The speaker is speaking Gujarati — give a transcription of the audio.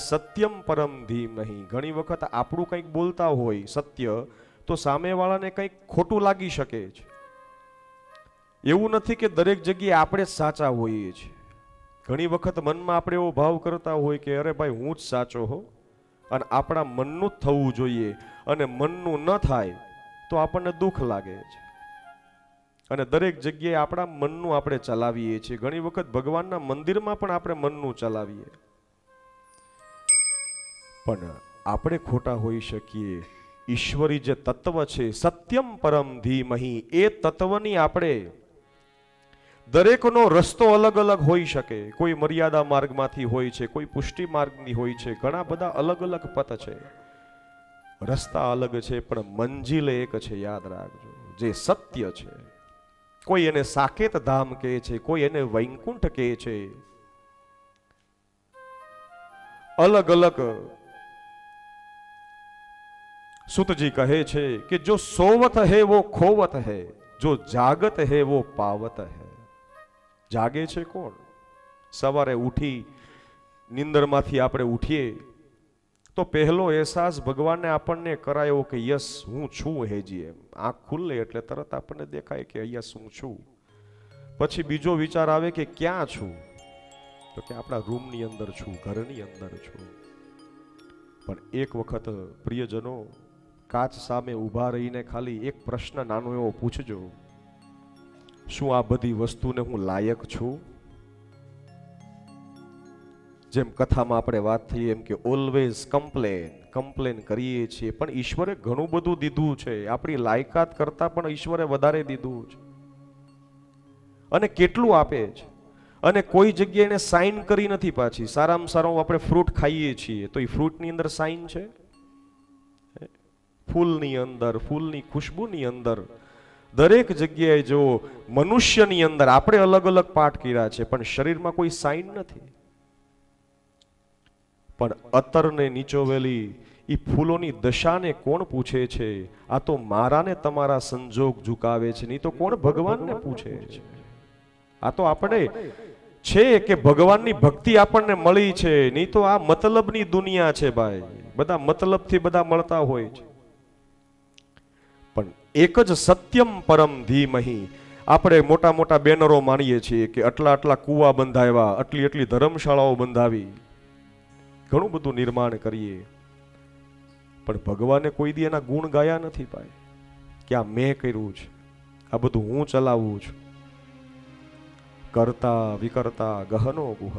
સત્યમ પરમ ધીમહિ. ઘણી વખત આપણું કંઈક બોલતા હોય સત્ય તો સામેવાળાને કંઈક ખોટું લાગી શકે છે. એવું નથી કે દરેક જગ્યાએ આપણે જ સાચા હોઈએ છીએ. ઘણી વખત મનમાં આપણે એવો ભાવ કરતા હોય કે અરે ભાઈ હું જ સાચો હો, અને આપણા મનનું જ થવું જોઈએ, અને મનનું ન થાય તો આપણને દુઃખ લાગે છે. અને દરેક જગ્યાએ આપણા મનનું આપણે ચલાવીએ છીએ. ઘણી વખત ભગવાનના મંદિરમાં પણ આપણે મનનું ચલાવીએ, પણ આપણે ખોટા હોઈ શકીએ. ઈશ્વરી જે તત્વ છે સત્યમ પરમ ધીમહિ, એ તત્વની આપણે દરેકનો રસ્તો અલગ અલગ હોઈ શકે. કોઈ મર્યાદા માર્ગમાંથી હોય છે, કોઈ પુષ્ટિ માર્ગની હોય છે, ઘણા બધા અલગ અલગ પથ છે, રસ્તા અલગ છે, પણ મંજિલ એક છે. યાદ રાખજો, જે સત્ય છે. કોઈ એને સાકેત ધામ કહે છે, કોઈ એને વૈકુંઠ કહે છે. અલગ અલગ સુતજી કહે છે કે જો સોવત હૈ वो खोवत है, जो जागत है वो पावत है. જાગે છે કોણ? સવારે ઉઠી નિંદરમાંથી આપણે ઉઠીએ તો પહેલો અહેસાસ ભગવાનને આપણને કરાયો કે યસ હું છું હેજી. એમ આંખ ખુલ્લે એટલે તરત આપણને દેખાય કે યસ હું છું. પછી બીજો વિચાર આવે કે ક્યાં છું? તો કે આપણા રૂમની અંદર છું, ઘરની અંદર છું. પણ એક વખત પ્રિયજનો કાચ સામે ઊભા રહીને ખાલી એક પ્રશ્ન નાનો એવો પૂછજો, શું આ બધી વસ્તુને હું લાયક છું? જેમ કથામાં આપણે વાત થઈ એમ કે ઓલવેઝ કમ્પ્લેન કરીએ છીએ, પણ ઈશ્વરે ઘણું બધું દીધું છે. આપણી લાયકાત કરતા પણ ઈશ્વરે વધારે દીધું છે. અને કેટલું આપે છે, અને કોઈ જગ્યાએ એને સાઇન કરી નથી. પાછી સારામાં સારું આપણે ફ્રૂટ ખાઈએ છીએ તો એ ફ્રૂટની અંદર સાઇન છે? ફૂલની અંદર, ફૂલની ખુશ્બુની અંદર, દરેક જગ્યાએ જો મનુષ્યની અંદર આપણે અલગ અલગ પાઠ કર્યા છે, પણ શરીરમાં કોઈ સાઇન નથી. પણ અત્તરને નીચોવેલી એ ફૂલોની દશાને કોણ પૂછે છે? આ તો મારા ને તમારા સંજોગ ઝુકાવે છે, નહીં તો કોણ ભગવાનને પૂછે છે? આ તો આપણે છે કે ભગવાનની ભક્તિ આપણને મળી છે, નહીં તો આ મતલબની દુનિયા છે ભાઈ. બધા મતલબથી બધા મળતા હોય છે. પણ એક જ સત્યમ પરમ ધીમહિ. આપણે મોટા મોટા બેનરો માનીએ છીએ કે આટલા આટલા કૂવા બંધાવ્યા, આટલી આટલી ધર્મશાળાઓ બંધાવી, ઘણું બધું નિર્માણ કરીએ, પણ ભગવાને કોઈ દી એના ગુણ ગાયા નથી ભાઈ કે આ મેં કર્યું છે, આ બધું હું ચલાવું છું. કરતા વિકર્તા ગહનો ગુહ.